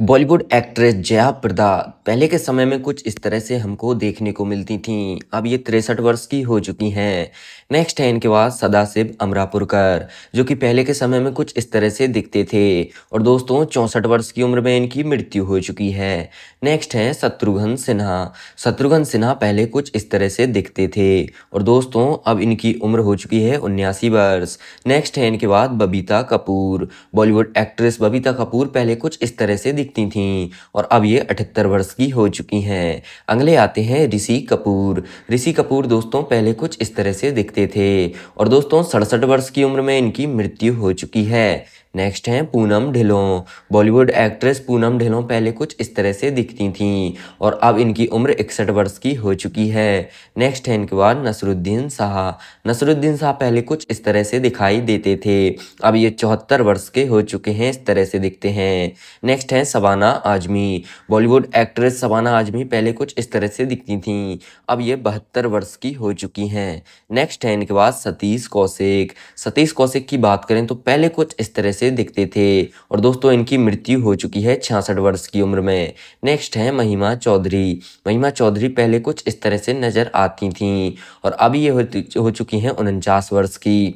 Bollywood actress Jaya Prada पहले के समय में कुछ इस तरह से हमको देखने को मिलती थीं। अब ये 63 वर्ष की हो चुकी हैं। नेक्स्ट है इनके बाद सदाशिव अमरापुरकर, जो कि पहले के समय में कुछ इस तरह से दिखते थे और दोस्तों 64 वर्ष की उम्र में इनकी मृत्यु हो चुकी है। नेक्स्ट है शत्रुघ्न सिन्हा। शत्रुघ्न सिन्हा पहले कुछ इस तरह से दिखते थे और दोस्तों अब इनकी उम्र हो चुकी है 79 वर्ष। नेक्स्ट है इनके बाद बबीता कपूर। बॉलीवुड एक्ट्रेस बबीता कपूर पहले कुछ इस तरह से दिखती थीं और अब ये 78 वर्ष की हो चुकी हैं। अगले आते हैं ऋषि कपूर। ऋषि कपूर दोस्तों पहले कुछ इस तरह से दिखते थे और दोस्तों 67 वर्ष की उम्र में इनकी मृत्यु हो चुकी है। नेक्स्ट हैं पूनम ढिल्लों। बॉलीवुड एक्ट्रेस पूनम ढिल्लों पहले कुछ इस तरह से दिखती थीं और अब इनकी उम्र 61 वर्ष की हो चुकी है। नेक्स्ट है इनके बाद नसरुद्दीन शाह। नसरुद्दीन शाह पहले कुछ इस तरह से दिखाई देते थे, अब ये 74 वर्ष के हो चुके हैं, इस तरह से दिखते हैं। नेक्स्ट है शबाना आजमी। बॉलीवुड एक्ट्रेस शबाना आजमी पहले कुछ इस तरह से दिखती थीं, अब ये 72 वर्ष की हो चुकी हैं। नेक्स्ट है इनके बाद सतीश कौशिक। सतीश कौशिक की बात करें तो पहले कुछ इस तरह से दिखते थे और दोस्तों इनकी मृत्यु हो चुकी है 66 वर्ष की उम्र में। नेक्स्ट है महिमा चौधरी। महिमा चौधरी पहले कुछ इस तरह से नजर आती थीं और अब ये हो चुकी हैं 49 वर्ष की।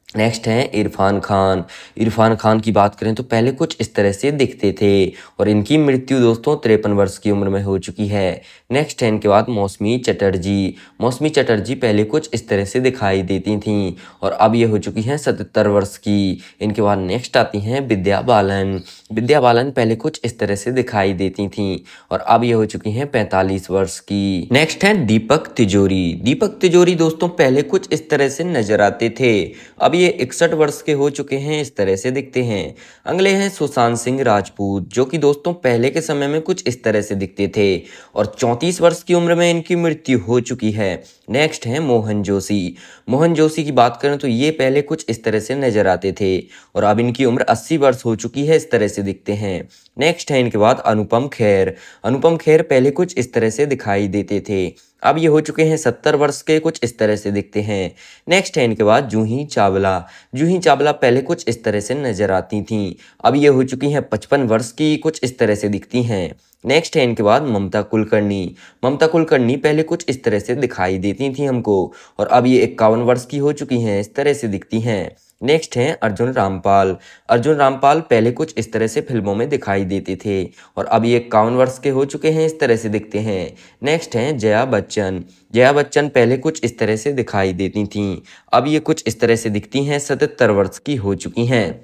नेक्स्ट है इरफान खान। इरफान खान की बात करें तो पहले कुछ इस तरह से दिखते थे और इनकी मृत्यु दोस्तों 53 वर्ष की उम्र में हो चुकी है। नेक्स्ट है इनके बाद मौसमी चटर्जी। मौसमी चटर्जी पहले कुछ इस तरह से दिखाई देती थीं और अब ये हो चुकी हैं 77 वर्ष की। इनके बाद नेक्स्ट आती हैं विद्या बालन। विद्या बालन पहले कुछ इस तरह से दिखाई देती थीं और अब ये हो चुकी हैं 45 वर्ष की। नेक्स्ट है दीपक तिजोरी। दीपक तिजोरी दोस्तों पहले कुछ इस तरह से नजर आते थे, अब ये 61 वर्ष के हो चुके हैं, इस तरह से दिखते हैं। अगले हैं सुशांत सिंह राजपूत, जो कि दोस्तों पहले के समय में कुछ इस तरह से दिखते थे और 34 वर्ष की उम्र में इनकी मृत्यु हो चुकी है। नेक्स्ट है मोहन जोशी। मोहन जोशी की बात करें तो ये पहले कुछ इस तरह से नजर आते थे और अब इनकी उम्र 80 वर्ष हो चुकी है, इस तरह से दिखते हैं। नेक्स्ट है इनके बाद अनुपम खेर। अनुपम खेर पहले कुछ इस तरह से दिखाई देते थे, अब ये हो चुके हैं 70 वर्ष के, कुछ इस तरह से दिखते हैं। नेक्स्ट है इनके बाद जूही चावला। जूही चावला पहले कुछ इस तरह से नजर आती थीं, अब ये हो चुकी हैं 55 वर्ष की, कुछ इस तरह से दिखती हैं। नेक्स्ट है इनके बाद ममता कुलकर्णी। ममता कुलकर्णी पहले कुछ इस तरह से दिखाई देती थी हमको और अब ये 51 वर्ष की हो चुकी हैं, इस तरह से दिखती हैं। नेक्स्ट हैं अर्जुन रामपाल। अर्जुन रामपाल पहले कुछ इस तरह से फिल्मों में दिखाई देते थे और अब ये 51 वर्ष के हो चुके हैं, इस तरह से दिखते हैं। नेक्स्ट हैं जया बच्चन। जया बच्चन पहले कुछ इस तरह से दिखाई देती थीं, अब ये कुछ इस तरह से दिखती हैं, 77 वर्ष की हो चुकी हैं।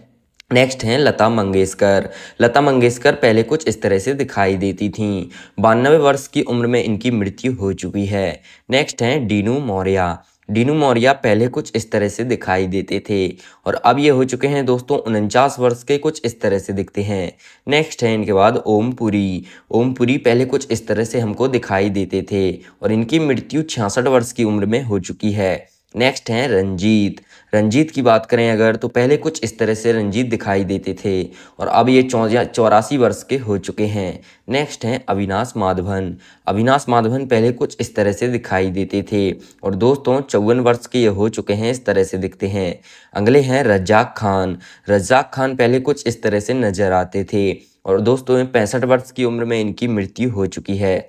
नेक्स्ट हैं लता मंगेशकर। लता मंगेशकर पहले कुछ इस तरह से दिखाई देती थीं, 92 वर्ष की उम्र में इनकी मृत्यु हो चुकी है। नेक्स्ट हैं डीनू मौर्य। डीनू मौर्य पहले कुछ इस तरह से दिखाई देते थे और अब ये हो चुके हैं दोस्तों 49 वर्ष के, कुछ इस तरह से दिखते हैं। नेक्स्ट है इनके बाद ओम पुरी। ओम पुरी पहले कुछ इस तरह से हमको दिखाई देते थे और इनकी मृत्यु 66 वर्ष की उम्र में हो चुकी है। नेक्स्ट हैं रंजीत। रंजीत की बात करें अगर तो पहले कुछ इस तरह से रंजीत दिखाई देते थे और अब ये 84 वर्ष के हो चुके हैं। नेक्स्ट हैं अविनाश माधवन। अविनाश माधवन पहले कुछ इस तरह से दिखाई देते थे और दोस्तों 54 वर्ष के ये हो चुके हैं, इस तरह से दिखते हैं। अगले हैं रज्जाक खान। रज्जाक खान पहले कुछ इस तरह से नजर आते थे और दोस्तों 65 वर्ष की उम्र में इनकी मृत्यु हो चुकी है।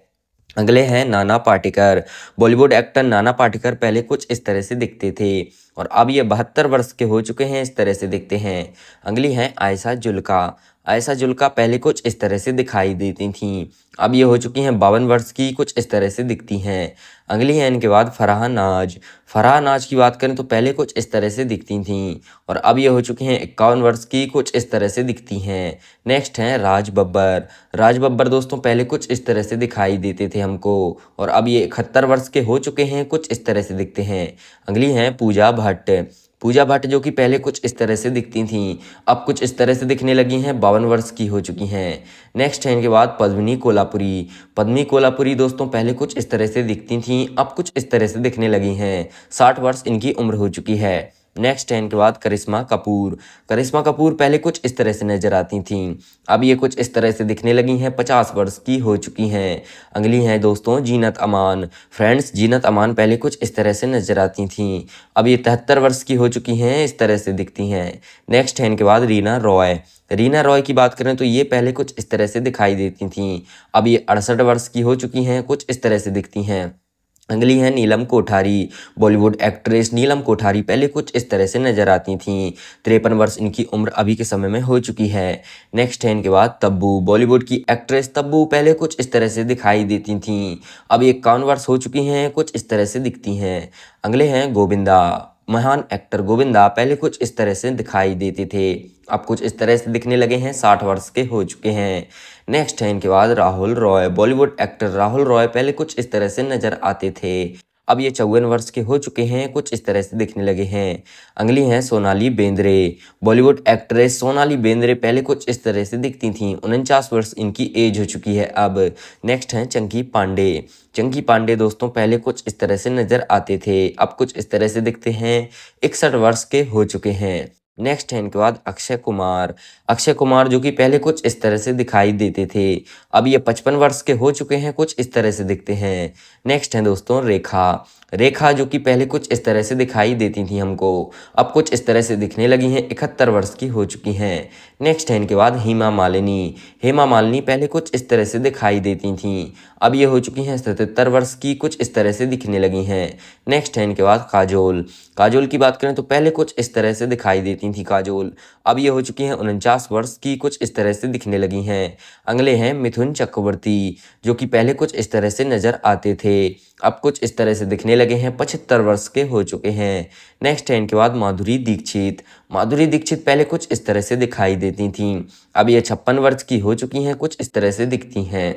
अगले हैं नाना पाटेकर। बॉलीवुड एक्टर नाना पाटेकर पहले कुछ इस तरह से दिखते थे और अब ये 72 वर्ष के हो चुके हैं, इस तरह से दिखते हैं। अगली हैं आयशा जुल्का। आयशा जुल्का पहले कुछ इस तरह से दिखाई देती थीं, अब ये हो चुकी हैं 52 वर्ष की, कुछ इस तरह से दिखती हैं। अगली है इनके बाद फराह नाज। फराह नाज की बात करें तो पहले कुछ इस तरह से दिखती थीं और अब ये हो चुकी हैं 51 वर्ष की, कुछ इस तरह से दिखती हैं। नेक्स्ट हैं राज बब्बर। राज बब्बर दोस्तों पहले कुछ इस तरह से दिखाई देते थे हमको और अब ये 71 वर्ष के हो चुके हैं, कुछ इस तरह से दिखते हैं। अगली हैं पूजा भट्ट। पूजा भट्ट जो कि पहले कुछ इस तरह से दिखती थीं, अब कुछ इस तरह से दिखने लगी हैं, 52 वर्ष की हो चुकी हैं। नेक्स्ट है इनके बाद पद्मिनी कोल्हापुरी। पद्मिनी कोल्हापुरी दोस्तों पहले कुछ इस तरह से दिखती थीं, अब कुछ इस तरह से दिखने लगी हैं, 60 वर्ष इनकी उम्र हो चुकी है। नेक्स्ट है इनके बाद करिश्मा कपूर। करिश्मा कपूर पहले कुछ इस तरह से नजर आती थी, अब ये कुछ इस तरह से दिखने लगी हैं, 50 वर्ष की हो चुकी हैं। अगली हैं दोस्तों जीनत अमान। फ्रेंड्स जीनत अमान पहले कुछ इस तरह से नजर आती थी, अब ये 73 वर्ष की हो चुकी हैं, इस तरह से दिखती हैं। नेक्स्ट है इनके बाद रीना रॉय। रीना रॉय की बात करें तो ये पहले कुछ इस तरह से दिखाई देती थी, अब ये 68 वर्ष की हो चुकी हैं, कुछ इस तरह से दिखती हैं। अगली है नीलम कोठारी। बॉलीवुड एक्ट्रेस नीलम कोठारी पहले कुछ इस तरह से नजर आती थीं, 53 वर्ष इनकी उम्र अभी के समय में हो चुकी है। नेक्स्ट है इनके बाद तब्बू। बॉलीवुड की एक्ट्रेस तब्बू पहले कुछ इस तरह से दिखाई देती थीं, अब ये 51 वर्ष हो चुकी हैं, कुछ इस तरह से दिखती हैं। अगले हैं गोविंदा। महान एक्टर गोविंदा पहले कुछ इस तरह से दिखाई देते थे, अब कुछ इस तरह से दिखने लगे हैं, 60 वर्ष के हो चुके हैं। नेक्स्ट है इनके बाद राहुल रॉय। बॉलीवुड एक्टर राहुल रॉय पहले कुछ इस तरह से नजर आते थे, अब ये 54 वर्ष के हो चुके हैं, कुछ इस तरह से दिखने लगे हैं। अगली हैं सोनाली बेंद्रे। बॉलीवुड एक्ट्रेस सोनाली बेंद्रे पहले कुछ इस तरह से दिखती थीं, 49 वर्ष इनकी एज हो चुकी है अब। नेक्स्ट हैं चंकी पांडे। चंकी पांडे दोस्तों पहले कुछ इस तरह से नजर आते थे, अब कुछ इस तरह से दिखते हैं, 61 वर्ष के हो चुके हैं। नेक्स्ट है इनके बाद अक्षय कुमार। अक्षय कुमार जो कि पहले कुछ इस तरह से दिखाई देते थे, अब ये 55 वर्ष के हो चुके हैं, कुछ इस तरह से दिखते हैं। नेक्स्ट है दोस्तों रेखा। रेखा जो कि पहले कुछ इस तरह से दिखाई देती थी हमको, अब कुछ इस तरह से दिखने लगी हैं, 71 वर्ष की हो चुकी हैं। नेक्स्ट है इनके बाद हेमा मालिनी। हेमा मालिनी पहले कुछ इस तरह से दिखाई देती थीं, अब ये हो चुकी हैं 77 वर्ष की, कुछ इस तरह से दिखने लगी हैं। नेक्स्ट है इनके बाद काजोल। काजोल की बात करें तो पहले कुछ इस तरह से दिखाई देती थी काजोल, अब ये हो चुकी हैं 49 वर्ष की, कुछ इस तरह से दिखने लगी हैं। अगले हैं मिथुन चक्रवर्ती, जो कि पहले कुछ इस तरह से नजर आते थे, अब कुछ इस तरह से दिखने लगे हैं, 75 वर्ष के हो चुके हैं। नेक्स्ट है इनके बाद माधुरी दीक्षित। माधुरी दीक्षित पहले कुछ इस तरह से दिखाई देती थीं, अब ये 56 वर्ष की हो चुकी हैं, कुछ इस तरह से दिखती हैं।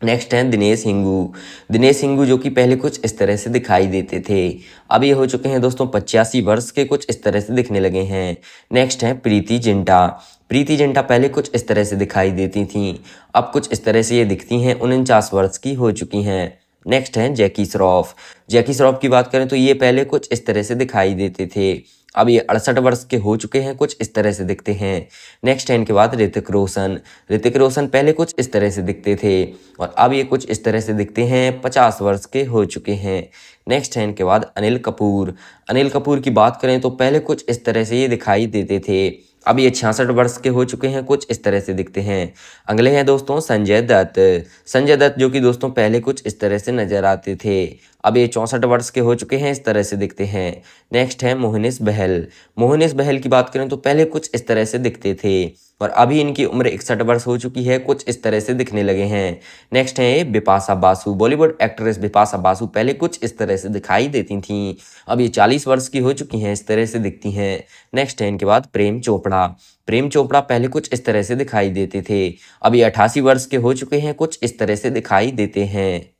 नेक्स्ट हैं दिनेश हिंगू। दिनेश हिंगू जो कि पहले कुछ इस तरह से दिखाई देते थे, अब ये हो चुके हैं दोस्तों 85 वर्ष के, कुछ इस तरह से दिखने लगे हैं। नेक्स्ट है प्रीति जिंटा। प्रीति जिंटा पहले कुछ इस तरह से दिखाई देती थीं, अब कुछ इस तरह से ये दिखती हैं, 49 वर्ष की हो चुकी हैं। नेक्स्ट हैं जैकी श्रॉफ। जैकी श्रॉफ की बात करें तो ये पहले कुछ इस तरह से दिखाई देते थे, अब ये 68 वर्ष के हो चुके हैं, कुछ इस तरह से दिखते हैं। नेक्स्ट है इनके बाद ऋतिक रोशन। ऋतिक रोशन पहले कुछ इस तरह से दिखते थे और अब ये कुछ इस तरह से दिखते हैं, 50 वर्ष के हो चुके हैं। नेक्स्ट है इनके बाद अनिल कपूर। अनिल कपूर की बात करें तो पहले कुछ इस तरह से ये दिखाई देते थे, अब ये 66 वर्ष के हो चुके हैं, कुछ इस तरह से दिखते हैं। अगले हैं दोस्तों संजय दत्त। संजय दत्त जो कि दोस्तों पहले कुछ इस तरह से नजर आते थे, अब ये 64 वर्ष के हो चुके हैं, इस तरह से दिखते हैं। नेक्स्ट है मोहनिस बहल। मोहनिस बहल की बात करें तो पहले कुछ इस तरह से दिखते थे और अभी इनकी उम्र 61 वर्ष हो चुकी है, कुछ इस तरह से दिखने लगे हैं। नेक्स्ट है बिपाशा बासु। बॉलीवुड एक्ट्रेस बिपाशा बासु पहले कुछ इस तरह से दिखाई देती थीं, अब ये 40 वर्ष की हो चुकी हैं, इस तरह से दिखती हैं। नेक्स्ट है इनके बाद प्रेम चोपड़ा। प्रेम चोपड़ा पहले कुछ इस तरह से दिखाई देते थे, अब ये 88 वर्ष के हो चुके हैं, कुछ इस तरह से दिखाई देते हैं।